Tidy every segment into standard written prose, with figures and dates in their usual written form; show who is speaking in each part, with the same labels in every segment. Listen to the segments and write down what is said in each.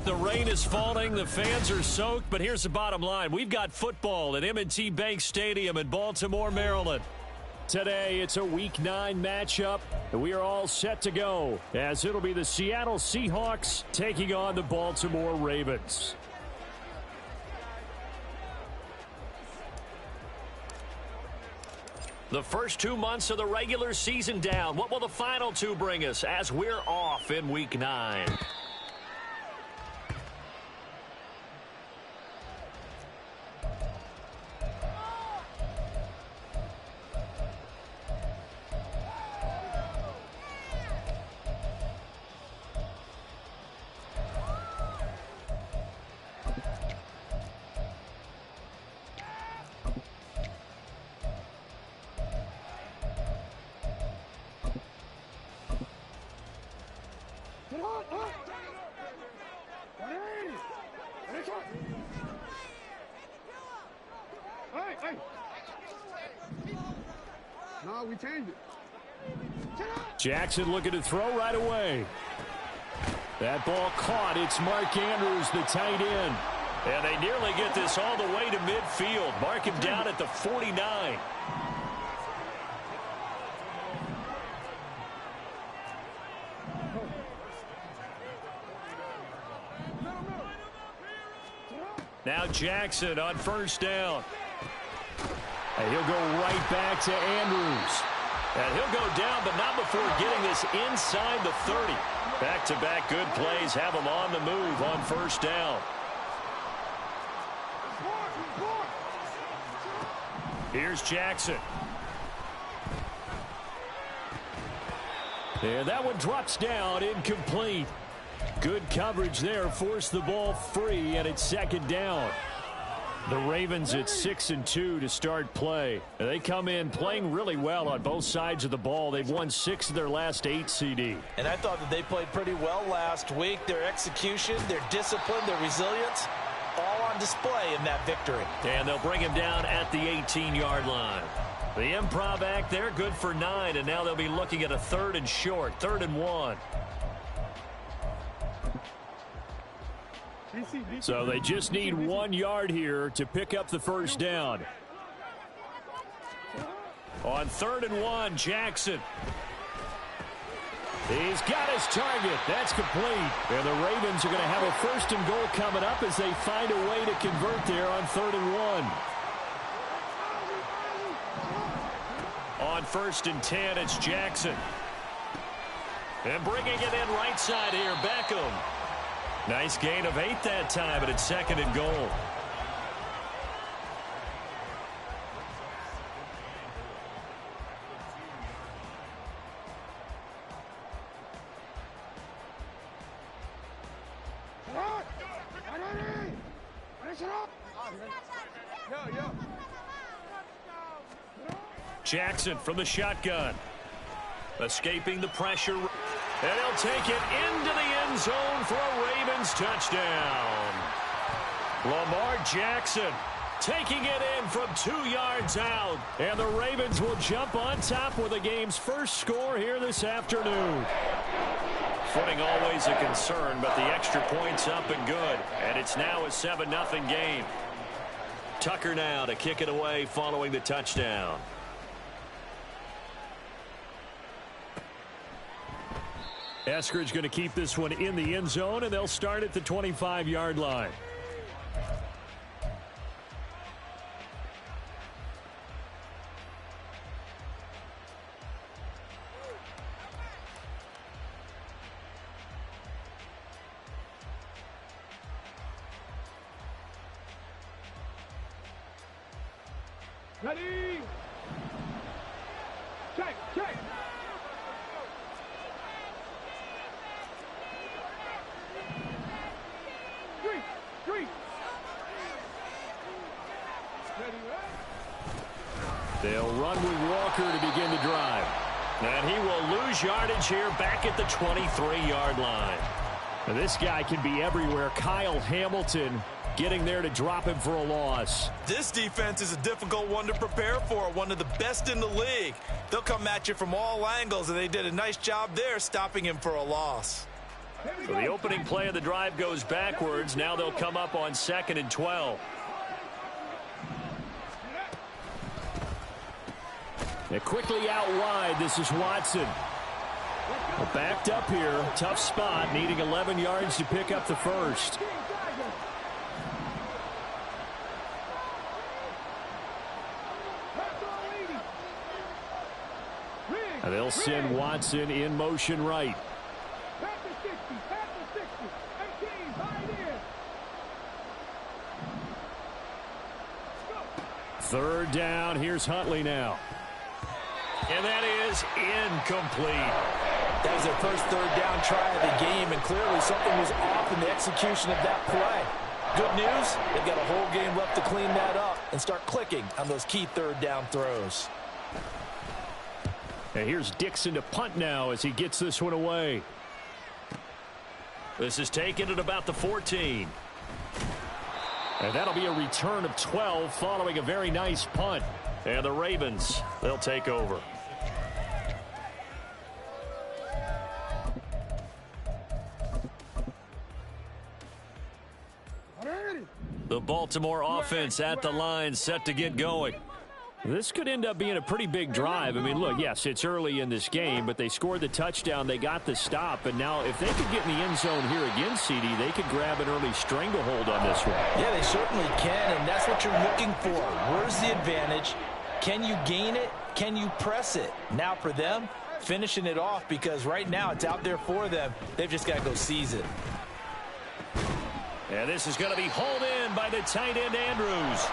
Speaker 1: The rain is falling. The fans are soaked. But here's the bottom line. We've got football at M&T Bank Stadium in Baltimore, Maryland. Today, it's a Week 9 matchup, and we are all set to go, as it'll be the Seattle Seahawks taking on the Baltimore Ravens. The first 2 months of the regular season down. What will the final 2 bring us as we're off in Week 9?
Speaker 2: No, we changed it.
Speaker 1: Jackson looking to throw right away. That ball caught. It's Mark Andrews, the tight end. And they nearly get this all the way to midfield. Mark him down at the 49. Now Jackson on first down. And he'll go right back to Andrews. And he'll go down, but not before getting this inside the 30. Back-to-back good plays have him on the move on first down. Here's Jackson. And that one drops down, incomplete. Good coverage there, forced the ball free, and it's second down. The Ravens at 6-2 to start play. They come in playing really well on both sides of the ball. They've won 6 of their last 8, CD.
Speaker 3: And I thought that they played pretty well last week. Their execution, their discipline, their resilience, all on display in that victory.
Speaker 1: And they'll bring him down at the 18-yard line. The improv act there, good for 9, and now they'll be looking at a 3rd and short, 3rd and 1. So they just need 1 yard here to pick up the first down. On 3rd and 1, Jackson. He's got his target. That's complete. And the Ravens are going to have a 1st and goal coming up as they find a way to convert there on 3rd and 1. On 1st and 10, it's Jackson. And bringing it in right side here, Beckham. Nice gain of 8 that time, but it's 2nd and goal. Jackson from the shotgun. Escaping the pressure. And he'll take it into the end zone for a Ravens touchdown. Lamar Jackson taking it in from 2 yards out. And the Ravens will jump on top with the game's first score here this afternoon. Footing always a concern, but the extra point's up and good. And it's now a 7-0 game. Tucker now to kick it away following the touchdown. Eskridge going to keep this one in the end zone, and they'll start at the 25-yard line.
Speaker 2: Ready? Check, check.
Speaker 1: They'll run with Walker to begin the drive. And he will lose yardage here back at the 23-yard line. Now this guy can be everywhere. Kyle Hamilton getting there to drop him for a loss.
Speaker 3: This defense is a difficult one to prepare for, one of the best in the league. They'll come at you from all angles, and they did a nice job there stopping him for a loss.
Speaker 1: So the opening play of the drive goes backwards. Now they'll come up on 2nd and 12. And quickly out wide, this is Watson. Backed up here, tough spot, needing 11 yards to pick up the first. And they'll send Watson in motion right. 3rd down, here's Huntley now. And that is incomplete.
Speaker 3: That was their first 3rd down try of the game, and clearly something was off in the execution of that play. Good news, they've got a whole game left to clean that up and start clicking on those key 3rd down throws.
Speaker 1: And here's Dixon to punt now as he gets this one away. This is taken at about the 14. And that'll be a return of 12 following a very nice punt. And the Ravens, they'll take over. The Baltimore offense at the line, set to get going. This could end up being a pretty big drive. I mean, look, yes, it's early in this game, but they scored the touchdown. They got the stop. And now if they could get in the end zone here again, CD, they could grab an early stranglehold on this one.
Speaker 3: Yeah, they certainly can, and that's what you're looking for. Where's the advantage? Can you gain it? Can you press it? Now for them, finishing it off, because right now it's out there for them. They've just got to go seize it.
Speaker 1: And this is going to be hauled in by the tight end, Andrews.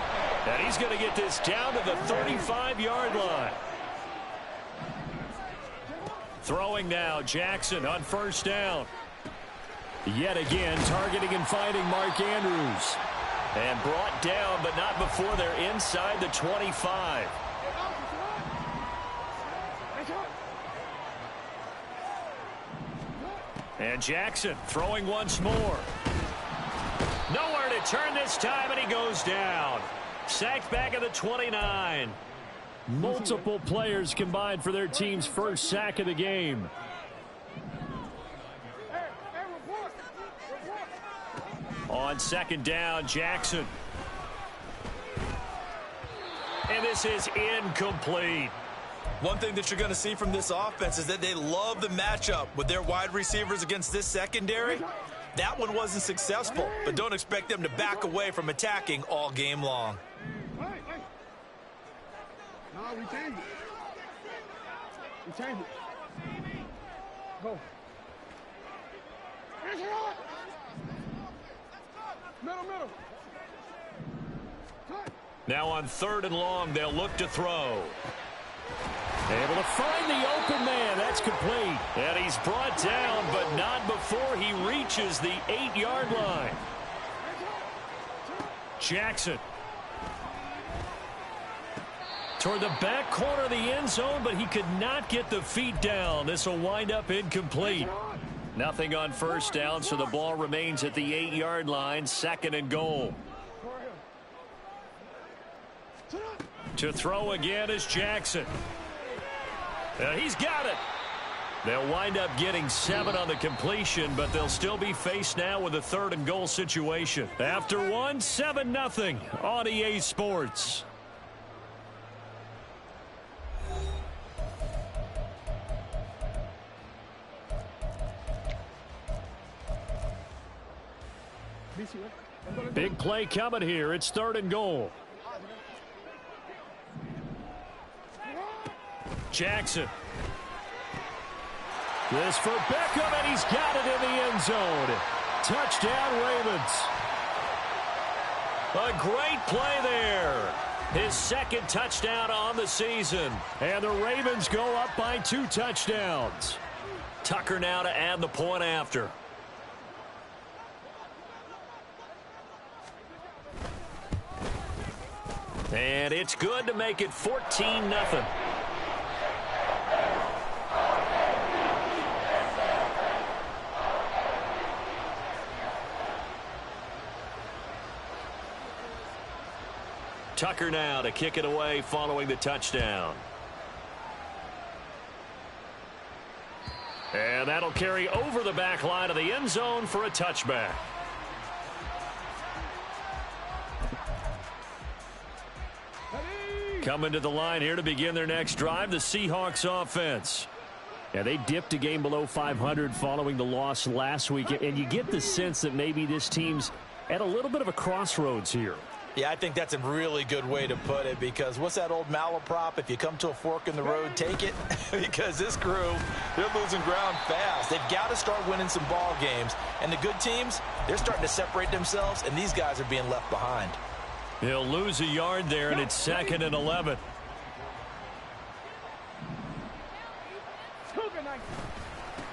Speaker 1: And he's going to get this down to the 35-yard line. Throwing now, Jackson on 1st down. Yet again, targeting and finding Mark Andrews. And brought down, but not before they're inside the 25. And Jackson throwing once more. Nowhere to turn this time, and he goes down. Sacked back at the 29. Multiple players combined for their team's first sack of the game. On 2nd down, Jackson. And this is incomplete.
Speaker 3: One thing that you're going to see from this offense is that they love the matchup with their wide receivers against this secondary. That one wasn't successful, but don't expect them to back away from attacking all game long.
Speaker 2: No, we changed it. We changed it. Go. Middle.
Speaker 1: Now on 3rd and long, they'll look to throw. Able to find the open man. That's complete. And he's brought down, but not before he reaches the 8-yard line. Jackson. Toward the back corner of the end zone, but he could not get the feet down. This will wind up incomplete. Nothing on 1st down, so the ball remains at the 8-yard line. 2nd and goal. To throw again is Jackson. He's got it. They'll wind up getting 7 on the completion, but they'll still be faced now with a 3rd and goal situation. After one, 7-0 on EA Sports. Big play coming here. It's 3rd and goal. Jackson. This for Beckham, and he's got it in the end zone. Touchdown, Ravens. A great play there. His 2nd touchdown on the season. And the Ravens go up by 2 touchdowns. Tucker now to add the point after. And it's good to make it 14-0. Tucker now to kick it away following the touchdown. And that'll carry over the back line of the end zone for a touchback. Coming to the line here to begin their next drive, the Seahawks offense.
Speaker 4: Yeah, they dipped a game below 500 following the loss last week, and you get the sense that maybe this team's at a little bit of a crossroads here.
Speaker 3: Yeah, I think that's a really good way to put it, because what's that old malaprop? If you come to a fork in the road, take it. Because this crew, they're losing ground fast. They've got to start winning some ball games. And the good teams, they're starting to separate themselves, and these guys are being left behind.
Speaker 1: He'll lose a yard there, and it's 2nd and 11.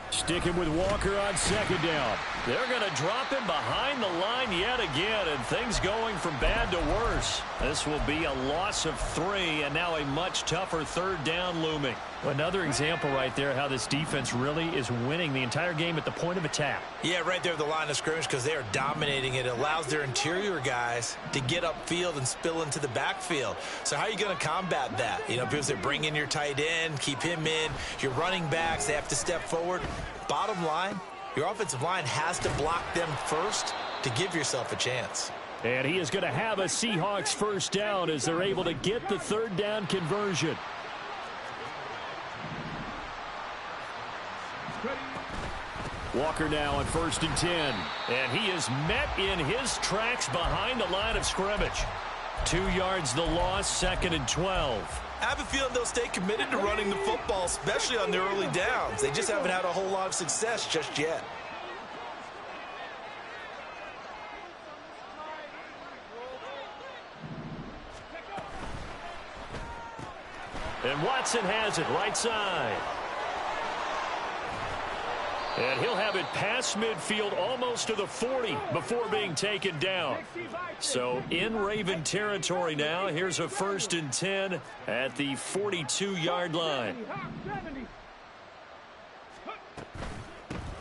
Speaker 1: Sticking with Walker on 2nd down. They're going to drop him behind the line yet again, and things going from bad to worse. This will be a loss of 3, and now a much tougher 3rd down looming.
Speaker 4: Another example right there how this defense really is winning the entire game at the point of attack.
Speaker 3: Yeah, right there at the line of scrimmage, because they are dominating it. It allows their interior guys to get upfield and spill into the backfield. So how are you going to combat that? You know, people say bring in your tight end, keep him in. Your running backs, they have to step forward. Bottom line, your offensive line has to block them first to give yourself a chance.
Speaker 4: And he is going to have a Seahawks 1st down as they're able to get the 3rd down conversion. Walker now on 1st and 10.
Speaker 1: And he is met in his tracks behind the line of scrimmage. 2 yards the loss, 2nd and 12.
Speaker 3: I have a feeling they'll stay committed to running the football, especially on their early downs. They just haven't had a whole lot of success just yet.
Speaker 1: And Watson has it right side. And he'll have it past midfield almost to the 40 before being taken down. So in Raven territory now. Here's a 1st and 10 at the 42-yard line.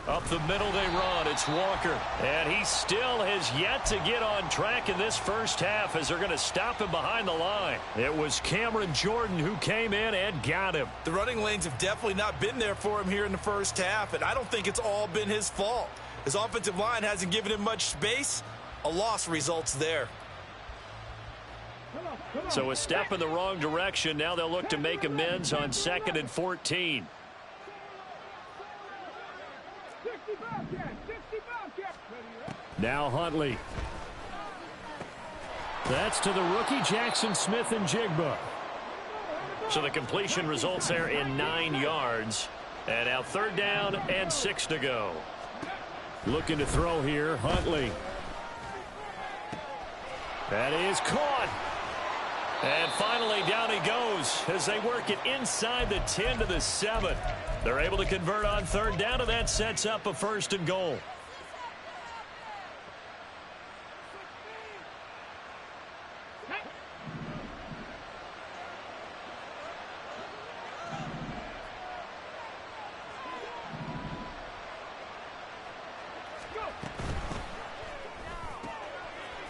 Speaker 1: Up the middle they run. It's Walker. And he still has yet to get on track in this first half as they're going to stop him behind the line. It was Cameron Jordan who came in and got him.
Speaker 3: The running lanes have definitely not been there for him here in the first half, and I don't think it's all been his fault. His offensive line hasn't given him much space. A loss results there.
Speaker 1: So a step in the wrong direction. Now they'll look to make amends on 2nd and 14.
Speaker 4: Now Huntley. That's to the rookie Jackson Smith-Njigba.
Speaker 1: So the completion results there in 9 yards. And now 3rd down and 6 to go.
Speaker 4: Looking to throw here, Huntley.
Speaker 1: That is caught. And finally down he goes as they work it inside the 10 to the 7. They're able to convert on 3rd down, and that sets up a 1st and goal.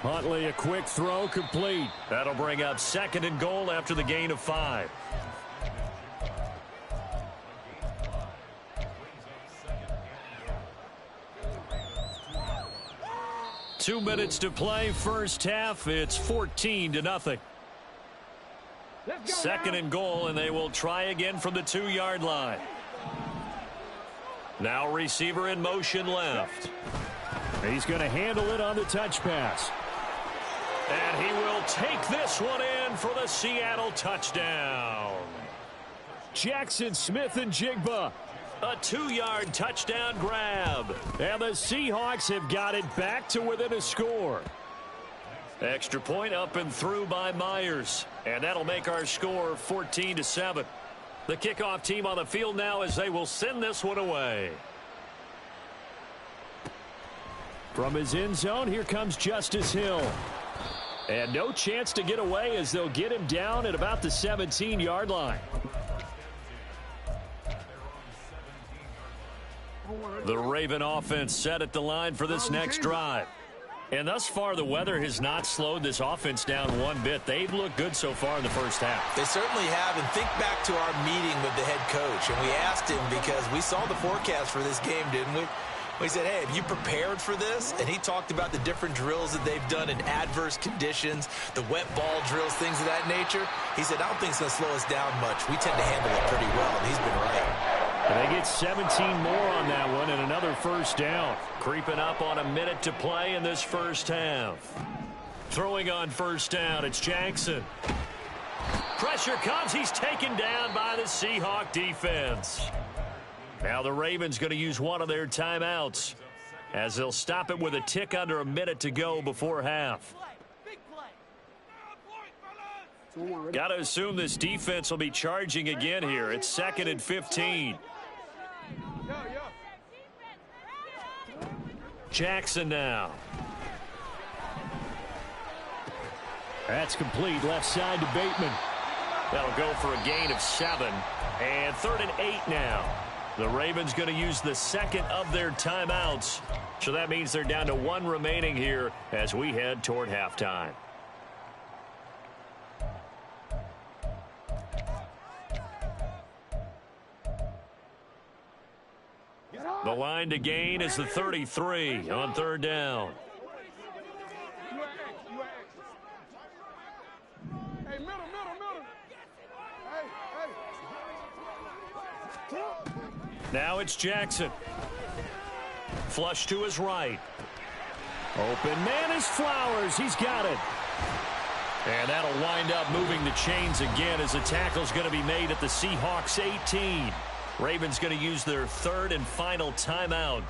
Speaker 4: Huntley, a quick throw, complete.
Speaker 1: That'll bring up 2nd and goal after the gain of 5. Two minutes to play, first half. It's 14-0. 2nd and goal, and they will try again from the 2-yard line. Now receiver in motion left.
Speaker 4: He's going to handle it on the touch pass.
Speaker 1: And he will take this one in for the Seattle touchdown.
Speaker 4: Jackson Smith-Njigba.
Speaker 1: A 2-yard touchdown grab.
Speaker 4: And the Seahawks have got it back to within a score.
Speaker 1: Extra point up and through by Myers. And that'll make our score 14-7. The kickoff team on the field now as they will send this one away.
Speaker 4: From his end zone, here comes Justice Hill. And no chance to get away as they'll get him down at about the 17-yard line.
Speaker 1: The Raven offense set at the line for this next drive. And thus far, the weather has not slowed this offense down one bit. They've looked good so far in the first half.
Speaker 3: They certainly have. And think back to our meeting with the head coach. And we asked him, because we saw the forecast for this game, didn't we? We said, hey, have you prepared for this? And he talked about the different drills that they've done in adverse conditions, the wet ball drills, things of that nature. He said, I don't think it's going to slow us down much. We tend to handle it pretty well, and he's been right.
Speaker 4: And they get 17 more on that one and another first down.
Speaker 1: Creeping up on a minute to play in this first half. Throwing on first down, it's Jackson. Pressure comes. He's taken down by the Seahawk defense. Now the Ravens going to use one of their timeouts as they'll stop it with a tick under a minute to go before half. Got to assume this defense will be charging again here. It's 2nd and 15. Jackson now.
Speaker 4: That's complete. Left side to Bateman.
Speaker 1: That'll go for a gain of 7. And 3rd and 8 now. The Ravens going to use the second of their timeouts. So that means they're down to 1 remaining here as we head toward halftime. The line to gain is the 33 on 3rd down.
Speaker 2: Hey, middle.
Speaker 1: Now it's Jackson. Flush to his right.
Speaker 4: Open man is Flowers. He's got it.
Speaker 1: And that'll wind up moving the chains again as the tackle's going to be made at the Seahawks 18. Ravens going to use their 3rd and final timeout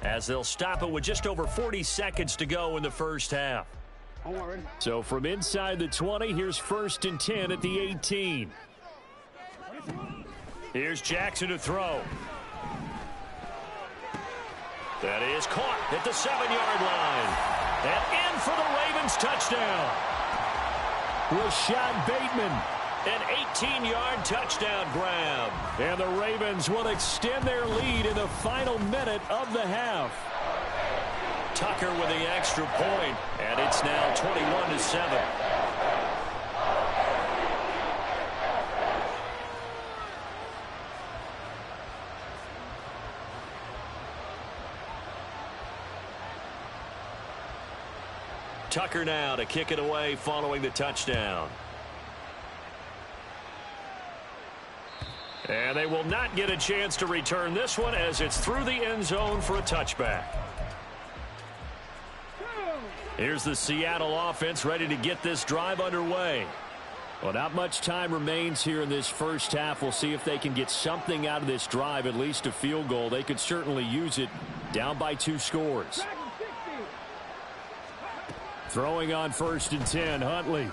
Speaker 1: as they'll stop it with just over 40 seconds to go in the first half.
Speaker 4: So from inside the 20, here's 1st and 10 at the 18.
Speaker 1: Here's Jackson to throw. That is caught at the 7-yard line. And in for the Ravens touchdown.
Speaker 4: Rashad Bateman.
Speaker 1: An 18-yard touchdown grab.
Speaker 4: And the Ravens will extend their lead in the final minute of the half.
Speaker 1: Tucker with the extra point, and it's now 21-7. Tucker now to kick it away following the touchdown. And they will not get a chance to return this one as it's through the end zone for a touchback. Here's the Seattle offense ready to get this drive underway.
Speaker 4: Well, not much time remains here in this first half. We'll see if they can get something out of this drive, at least a field goal. They could certainly use it down by 2 scores. Throwing on 1st and 10, Huntley.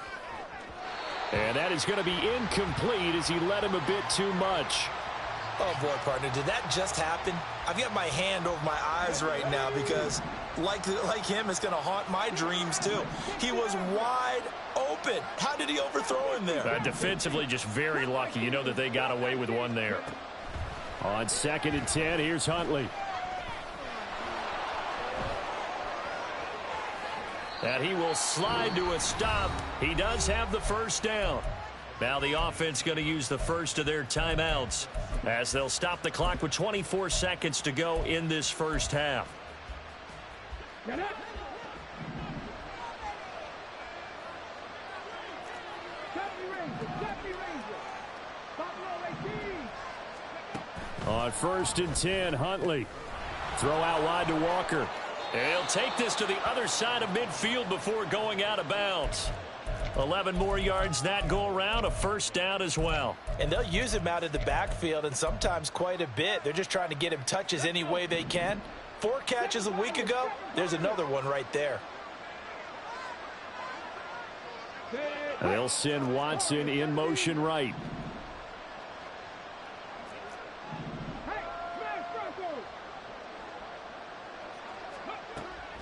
Speaker 4: And that is going to be incomplete as he led him a bit too much.
Speaker 3: Oh, boy, partner, did that just happen? I've got my hand over my eyes right now because, like him, it's going to haunt my dreams, too. He was wide open. How did he overthrow him there?
Speaker 1: Defensively, just very lucky. You know that they got away with one there.
Speaker 4: On 2nd and 10, here's Huntley.
Speaker 1: And he will slide to a stop. He does have the first down. Now the offense going to use the first of their timeouts as they'll stop the clock with 24 seconds to go in this first half.
Speaker 4: On 1st and 10, Huntley. Throw out wide to Walker.
Speaker 1: And he'll take this to the other side of midfield before going out of bounds. 11 more yards that go around, a first down as well.
Speaker 3: And they'll use him out of the backfield and sometimes quite a bit. They're just trying to get him touches any way they can. 4 catches a week ago. There's another one right there.
Speaker 4: They'll send Watson in motion right.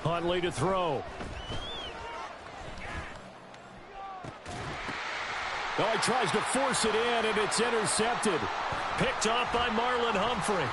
Speaker 4: Huntley to throw. Oh, he tries to force it in, and it's intercepted.
Speaker 1: Picked off by Marlon Humphrey.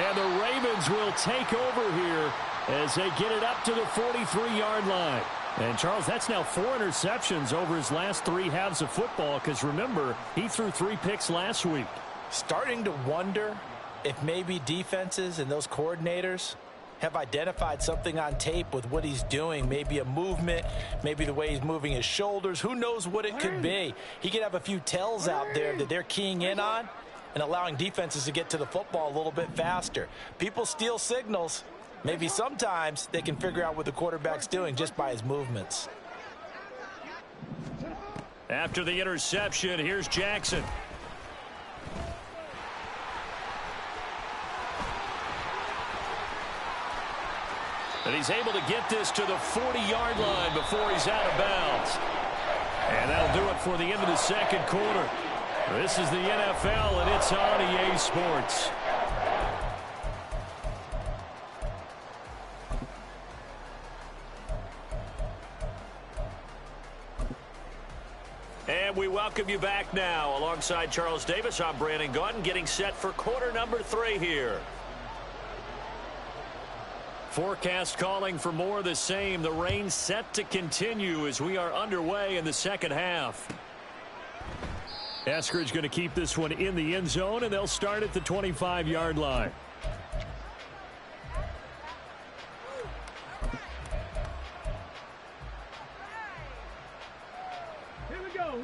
Speaker 4: And the Ravens will take over here as they get it up to the 43-yard line. And, Charles, that's now 4 interceptions over his last 3 halves of football because, remember, he threw 3 picks last week.
Speaker 3: Starting to wonder if maybe defenses and those coordinators have identified something on tape with what he's doing. Maybe a movement, maybe the way he's moving his shoulders. Who knows what it could be? He could have a few tells out there that they're keying in on and allowing defenses to get to the football a little bit faster. People steal signals. Maybe sometimes they can figure out what the quarterback's doing just by his movements.
Speaker 1: After the interception, here's Jackson. And he's able to get this to the 40-yard line before he's out of bounds. And that'll do it for the end of the second quarter. This is the NFL, and it's on EA Sports. And we welcome you back now. Alongside Charles Davis, I'm Brandon Gaudin, getting set for quarter number 3 here. Forecast calling for more of the same. The rain set to continue as we are underway in the second half. Eskridge going to keep this one in the end zone, and they'll start at the 25-yard line.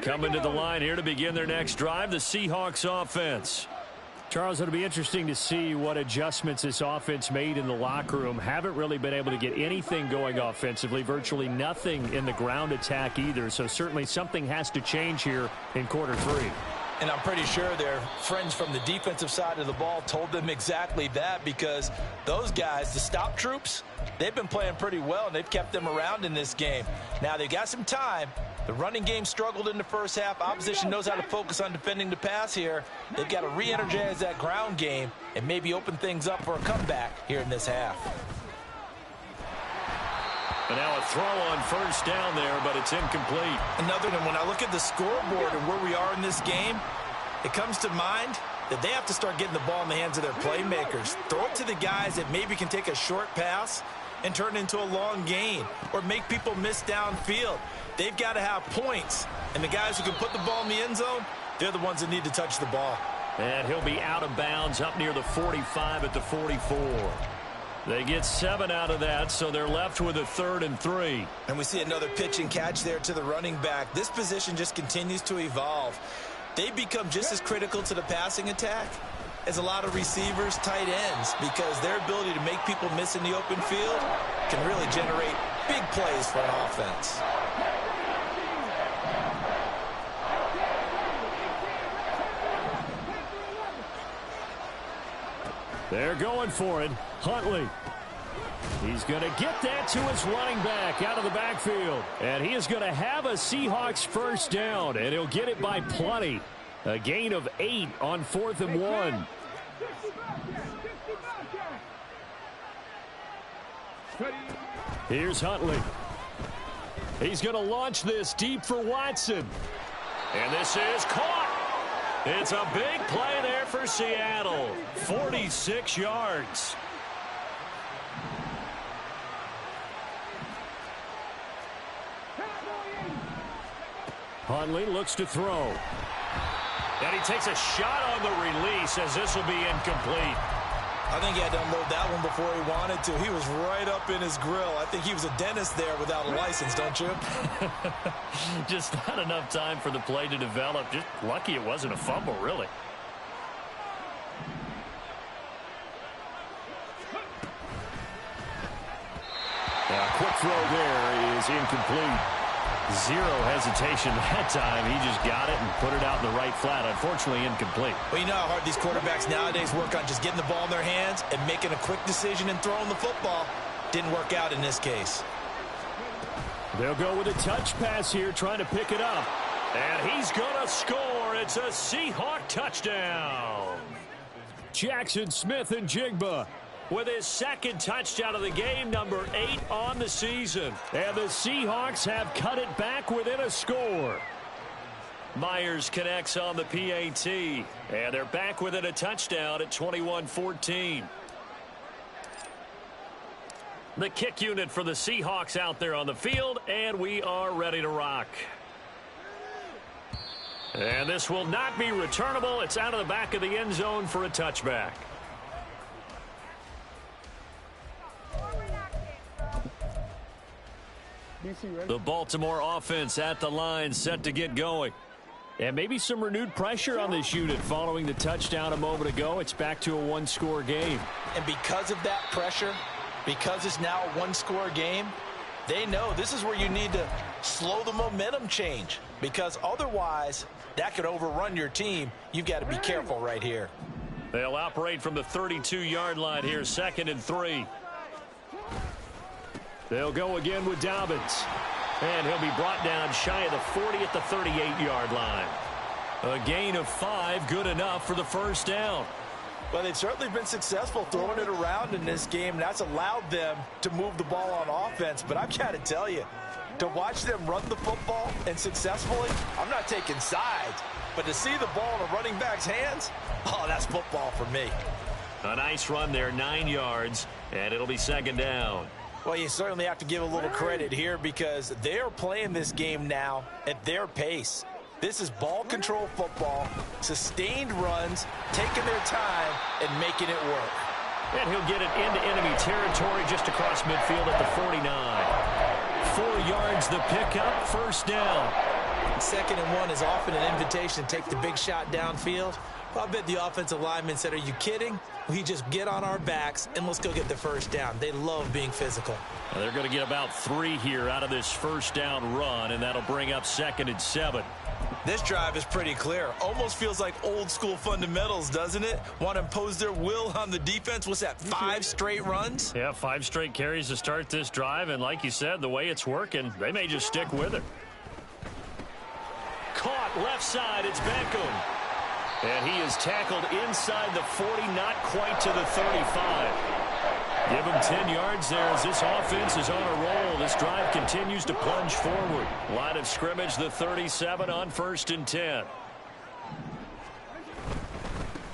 Speaker 1: Coming to the line here to begin their next drive, the Seahawks offense. Charles, it'll be interesting to see what adjustments this offense made in the locker room. Haven't really been able to get anything going offensively, virtually nothing in the ground attack either. So certainly something has to change here in quarter 3.
Speaker 3: And I'm pretty sure their friends from the defensive side of the ball told them exactly that, because those guys, the stop troops, they've been playing pretty well, and they've kept them around in this game. Now, they've got some time. The running game struggled in the first half. Opposition knows how to focus on defending the pass here. They've got to re-energize that ground game and maybe open things up for a comeback here in this half.
Speaker 1: And now a throw on first down there, but it's incomplete.
Speaker 3: Another one. When I look at the scoreboard and where we are in this game, it comes to mind that they have to start getting the ball in the hands of their playmakers. Throw it to the guys that maybe can take a short pass and turn it into a long gain or make people miss downfield. They've got to have points, and the guys who can put the ball in the end zone, they're the ones that need to touch the ball.
Speaker 1: And he'll be out of bounds up near the 45 at the 44. They get 7 out of that, so they're left with a 3rd and 3.
Speaker 3: And we see another pitch and catch there to the running back. This position just continues to evolve. They become just as critical to the passing attack as a lot of receivers, tight ends, because their ability to make people miss in the open field can really generate big plays for an offense.
Speaker 4: They're going for it. Huntley. He's going to get that to his running back out of the backfield. And he is going to have a Seahawks first down, and he'll get it by plenty. A gain of 8 on 4th and 1. Here's Huntley. He's going to launch this deep for Watson.
Speaker 1: And this is caught. It's a big play there for Seattle. 46 yards.
Speaker 4: Huntley looks to throw.
Speaker 1: And he takes a shot on the release as this will be incomplete.
Speaker 3: I think he had to unload that one before he wanted to. He was right up in his grill. I think he was a dentist there without a license, don't you?
Speaker 1: Just not enough time for the play to develop. Just lucky it wasn't a fumble, really.
Speaker 4: A quick throw there is incomplete.
Speaker 1: Zero hesitation that time. He just got it and put it out in the right flat. Unfortunately, incomplete.
Speaker 3: Well, you know how hard these quarterbacks nowadays work on just getting the ball in their hands and making a quick decision and throwing the football. Didn't work out in this case.
Speaker 4: They'll go with a touch pass here, trying to pick it up.
Speaker 1: And he's going to score. It's a Seahawk touchdown.
Speaker 4: Jackson Smith-Njigba
Speaker 1: with his 2nd touchdown of the game, number 8 on the season.
Speaker 4: And the Seahawks have cut it back within a score.
Speaker 1: Myers connects on the PAT. And they're back within a touchdown at 21-14. The kick unit for the Seahawks out there on the field, and we are ready to rock. And this will not be returnable. It's out of the back of the end zone for a touchback. The Baltimore offense at the line, set to get going.
Speaker 4: And maybe some renewed pressure on this unit following the touchdown a moment ago. It's back to a one-score game.
Speaker 3: And because of that pressure, because it's now a one-score game, they know this is where you need to slow the momentum change, because otherwise that could overrun your team. You've got to be careful right here.
Speaker 1: They'll operate from the 32-yard line here, 2nd and 3.
Speaker 4: They'll go again with Dobbins.
Speaker 1: And he'll be brought down shy of the 40 at the 38-yard line. A gain of 5, good enough for the first down.
Speaker 3: Well, they've certainly been successful throwing it around in this game, and that's allowed them to move the ball on offense. But I've got to tell you, to watch them run the football and successfully, I'm not taking sides, but to see the ball in a running back's hands, oh, that's football for me.
Speaker 1: A nice run there, 9 yards, and it'll be 2nd down.
Speaker 3: Well, you certainly have to give a little credit here because they are playing this game now at their pace. This is ball control football, sustained runs, taking their time, and making it work.
Speaker 1: And he'll get it into enemy territory just across midfield at the 49. 4 yards the pickup, first down.
Speaker 3: 2nd and 1 is often an invitation to take the big shot downfield. Well, I bet the offensive lineman said, are you kidding? We just get on our backs and let's go get the first down. They love being physical.
Speaker 1: Well, they're going to get about 3 here out of this first down run, and that'll bring up 2nd and 7.
Speaker 3: This drive is pretty clear. Almost feels like old school fundamentals, doesn't it? Want to impose their will on the defense. What's that, 5 straight runs?
Speaker 1: Yeah, 5 straight carries to start this drive, and like you said, the way it's working, they may just stick with it. Caught left side, it's Beckham. And he is tackled inside the 40, not quite to the 35. Give him 10 yards there as this offense is on a roll. This drive continues to plunge forward. Line of scrimmage, the 37 on 1st and 10.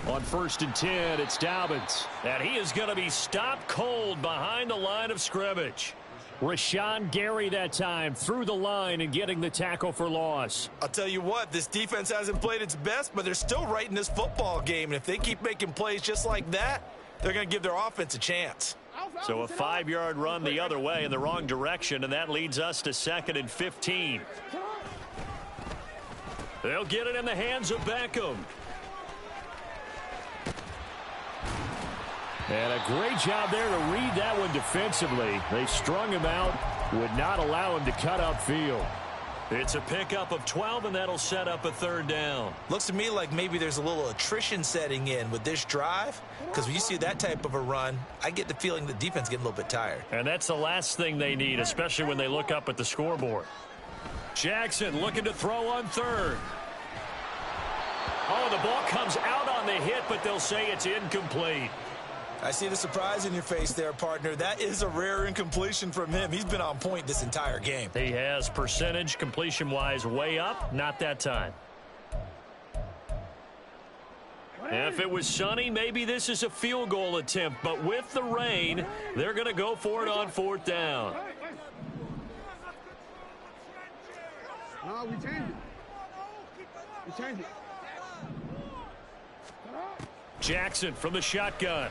Speaker 4: On 1st and 10, it's Dobbins.
Speaker 1: And he is going to be stopped cold behind the line of scrimmage.
Speaker 4: Rashawn Gary that time through the line and getting the tackle for loss.
Speaker 3: I'll tell you what, this defense hasn't played its best, but they're still right in this football game. And if they keep making plays just like that, they're going to give their offense a chance.
Speaker 1: So a 5-yard run the other way in the wrong direction, and that leads us to 2nd and 15. They'll get it in the hands of Beckham.
Speaker 4: And a great job there to read that one defensively. They strung him out, would not allow him to cut upfield.
Speaker 1: It's a pickup of 12, and that'll set up a 3rd down.
Speaker 3: Looks to me like maybe there's a little attrition setting in with this drive, because when you see that type of a run, I get the feeling the defense getting a little bit tired.
Speaker 1: And that's the last thing they need, especially when they look up at the scoreboard. Jackson looking to throw on 3rd. Oh, the ball comes out on the hit, but they'll say it's incomplete.
Speaker 3: I see the surprise in your face there, partner. That is a rare incompletion from him. He's been on point this entire game.
Speaker 1: He has percentage completion-wise way up. Not that time. If it was sunny, maybe this is a field goal attempt. But with the rain, they're going to go for it on 4th down.
Speaker 2: No, we changed it. We changed it.
Speaker 1: Jackson from the shotgun.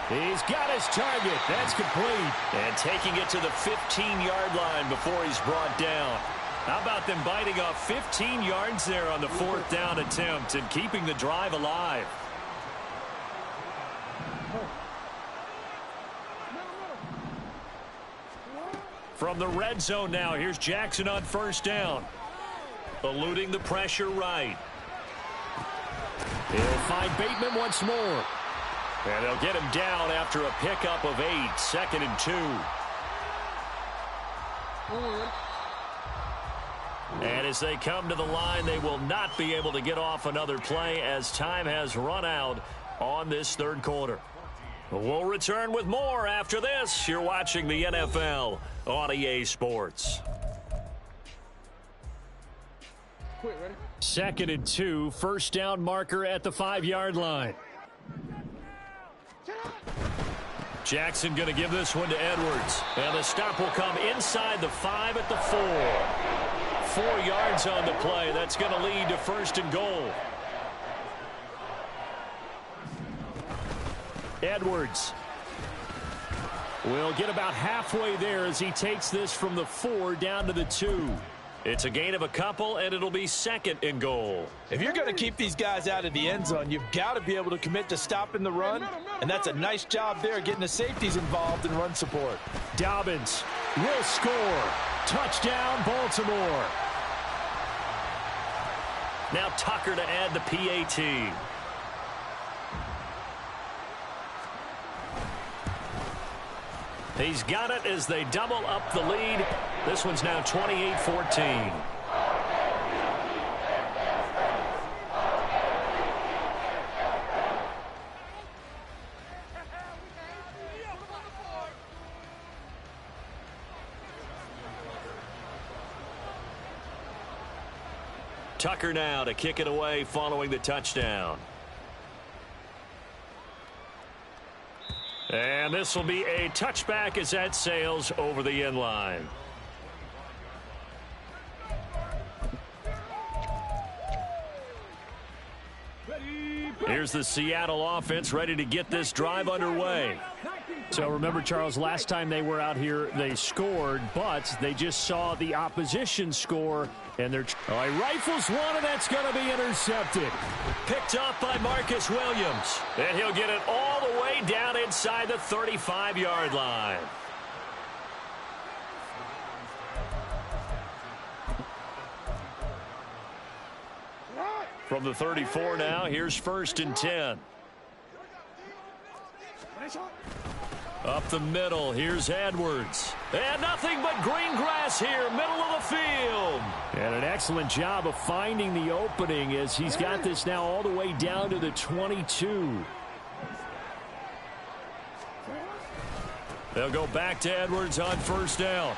Speaker 4: He's got his target. That's complete.
Speaker 1: And taking it to the 15-yard line before he's brought down. How about them biting off 15 yards there on the 4th down attempt and keeping the drive alive? From the red zone now, here's Jackson on 1st down. Eluding the pressure right.
Speaker 4: He'll find Bateman once more.
Speaker 1: And they'll get him down after a pickup of 8, 2nd and 2. And as they come to the line, they will not be able to get off another play as time has run out on this 3rd quarter. We'll return with more after this. You're watching the NFL on EA Sports.
Speaker 2: Quick, ready?
Speaker 4: 2nd and 2, 1st down marker at the 5-yard line.
Speaker 1: Jackson going to give this one to Edwards. And the stop will come inside the 5 at the 4. 4 yards on the play. That's going to lead to 1st and goal.
Speaker 4: Edwards will get about halfway there as he takes this from the 4 down to the 2.
Speaker 1: It's a gain of a couple, and it'll be 2nd and goal.
Speaker 3: If you're going to keep these guys out of the end zone, you've got to be able to commit to stopping the run, and that's a nice job there getting the safeties involved in run support.
Speaker 4: Dobbins will score. Touchdown, Baltimore.
Speaker 1: Now Tucker to add the PAT. He's got it as they double up the lead. This one's now 28-14. Tucker now to kick it away following the touchdown. And this will be a touchback as that sails over the end line. Here's the Seattle offense ready to get this drive underway.
Speaker 4: So remember, Charles, last time they were out here, they scored, but they just saw the opposition score, and they're rifles one, and that's going to be intercepted.
Speaker 1: Picked up by Marcus Williams. And he'll get it all the way down inside the 35-yard line. From the 34 now, here's 1st and 10. Up the middle, here's Edwards. And nothing but green grass here, middle of the field.
Speaker 4: And an excellent job of finding the opening as he's got this now all the way down to the 22.
Speaker 1: They'll go back to Edwards on 1st down.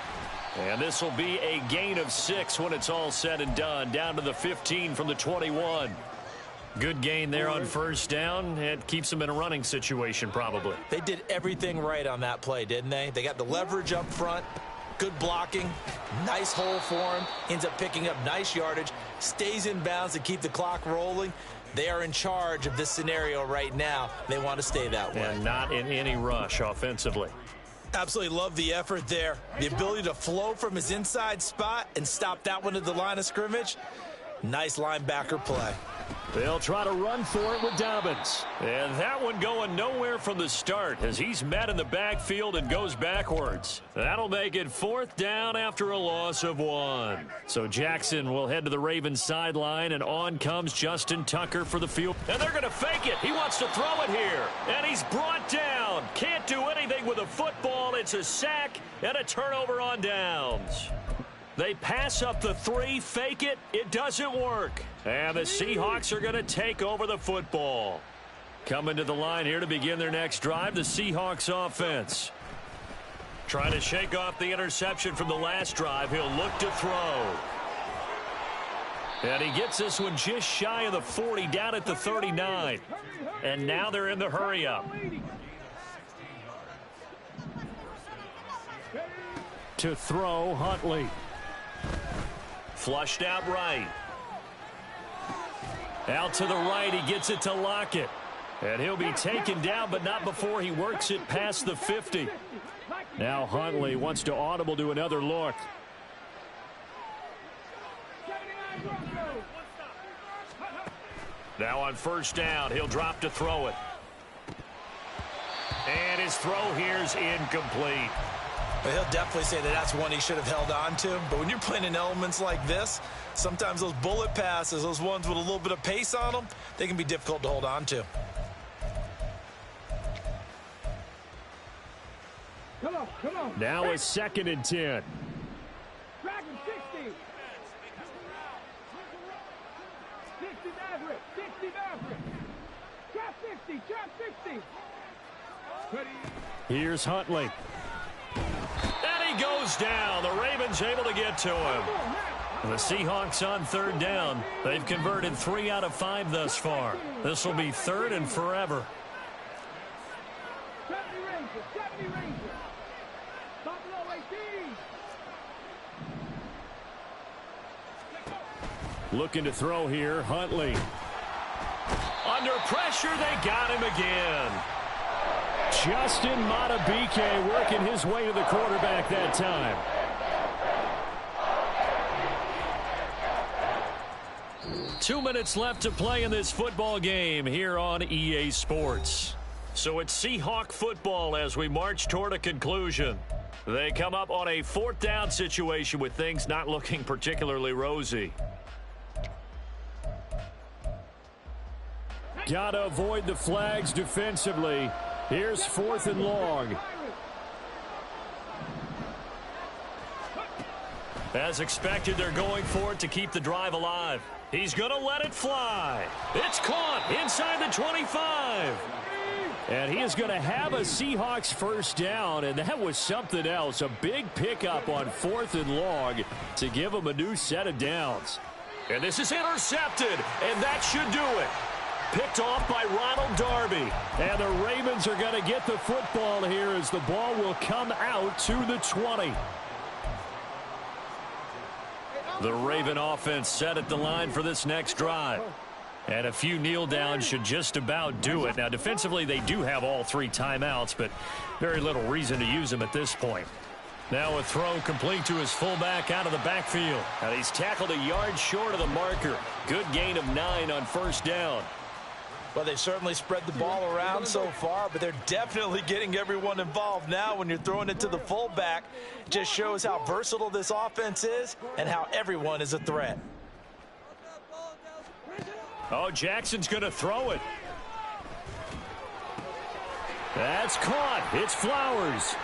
Speaker 1: And this will be a gain of 6 when it's all said and done, down to the 15 from the 21. Good gain there on 1st down. It keeps them in a running situation probably.
Speaker 3: They did everything right on that play, didn't they? They got the leverage up front, good blocking, nice hole for him, ends up picking up nice yardage, stays in bounds to keep the clock rolling. They are in charge of this scenario right now. They want to stay that way.
Speaker 1: And not in any rush offensively.
Speaker 3: Absolutely love the effort there. The ability to flow from his inside spot and stop that one at the line of scrimmage. Nice linebacker play.
Speaker 4: They'll try to run for it with Dobbins.
Speaker 1: And that one going nowhere from the start as he's met in the backfield and goes backwards. That'll make it 4th down after a loss of 1. So Jackson will head to the Ravens sideline, and on comes Justin Tucker for the field. And they're going to fake it. He wants to throw it here. And he's brought down. Can't do anything with a football. It's a sack and a turnover on downs. They pass up the 3, fake it. It doesn't work. And the Seahawks are going to take over the football. Coming to the line here to begin their next drive, the Seahawks offense. Trying to shake off the interception from the last drive. He'll look to throw. And he gets this one just shy of the 40, down at the 39. And now they're in the hurry-up.
Speaker 4: To throw, Huntley.
Speaker 1: Flushed out right. Out to the right, he gets it to Lockett. And he'll be taken down, but not before he works it past the 50.
Speaker 4: Now Huntley wants to audible to another look.
Speaker 1: Now on 1st down, he'll drop to throw it. And his throw here is incomplete.
Speaker 3: He'll definitely say that that's one he should have held on to. But when you're playing in elements like this, sometimes those bullet passes, those ones with a little bit of pace on them, they can be difficult to hold on to.
Speaker 2: Come on.
Speaker 4: Now a 2nd and 10.
Speaker 2: Drag him, 60. 60 Maverick. 60 Maverick. Trap 60. Trap 60.
Speaker 4: Here's Huntley.
Speaker 1: And he goes down. The Ravens able to get to him. The Seahawks on 3rd down. They've converted 3 out of 5 thus far. This will be 3rd and forever.
Speaker 4: Looking to throw here, Huntley.
Speaker 1: Under pressure, they got him again.
Speaker 4: Justin Madubuike working his way to the quarterback that time.
Speaker 1: Two minutes left to play in this football game here on EA Sports. So it's Seahawk football as we march toward a conclusion. They come up on a fourth down situation with things not looking particularly rosy.
Speaker 4: Gotta avoid the flags defensively. Here's 4th and long.
Speaker 1: As expected, they're going for it to keep the drive alive. He's going to let it fly. It's caught inside the 25.
Speaker 4: And he is going to have a Seahawks first down, and that was something else. A big pickup on 4th and long to give him a new set of downs.
Speaker 1: And this is intercepted, and that should do it. Picked off by Ronald Darby.
Speaker 4: And the Ravens are going to get the football here as the ball will come out to the 20.
Speaker 1: The Raven offense set at the line for this next drive. And a few kneel downs should just about do it. Now, defensively, they do have all 3 timeouts, but very little reason to use them at this point. Now a throw complete to his fullback out of the backfield. And he's tackled a yard short of the marker. Good gain of 9 on first down.
Speaker 3: Well, they certainly spread the ball around so far, but they're definitely getting everyone involved now when you're throwing it to the fullback. Just shows how versatile this offense is and how everyone is a threat.
Speaker 1: Oh, Jackson's going to throw it. That's caught. It's Flowers.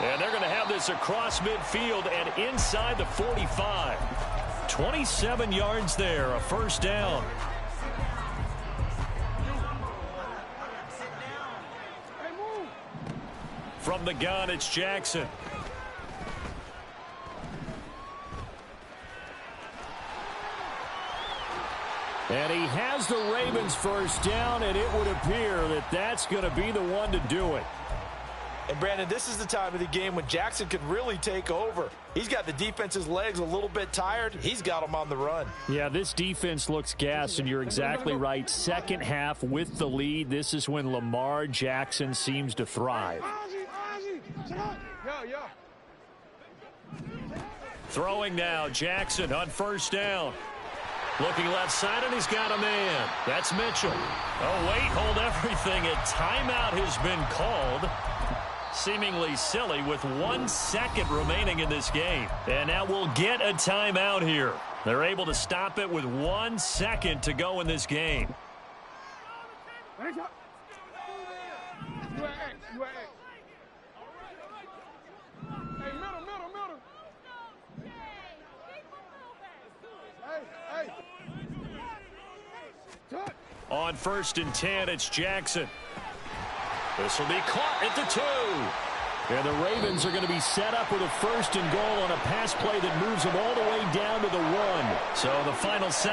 Speaker 1: And they're going to have this across midfield and inside the 45. 27 yards there, a first down. From the gun, it's Jackson.
Speaker 4: And he has the Ravens first down, and it would appear that that's going to be the one to do it.
Speaker 3: And, Brandon, this is the time of the game when Jackson could really take over. He's got the defense's legs a little bit tired. He's got them on the run.
Speaker 4: Yeah, this defense looks gassed, and you're exactly right. Second half with the lead, this is when Lamar Jackson seems to thrive.
Speaker 1: Throwing now, Jackson on first down. Looking left side, and he's got a man. That's Mitchell. Oh, wait, hold everything. A timeout has been called. Seemingly silly with 1 second remaining in this game. And now we'll get a timeout here. They're able to stop it with 1 second to go in this game. On 1st and 10, it's Jackson. This will be caught at the 2.
Speaker 4: And the Ravens are going to be set up with a 1st and goal on a pass play that moves them all the way down to the 1.
Speaker 1: So the final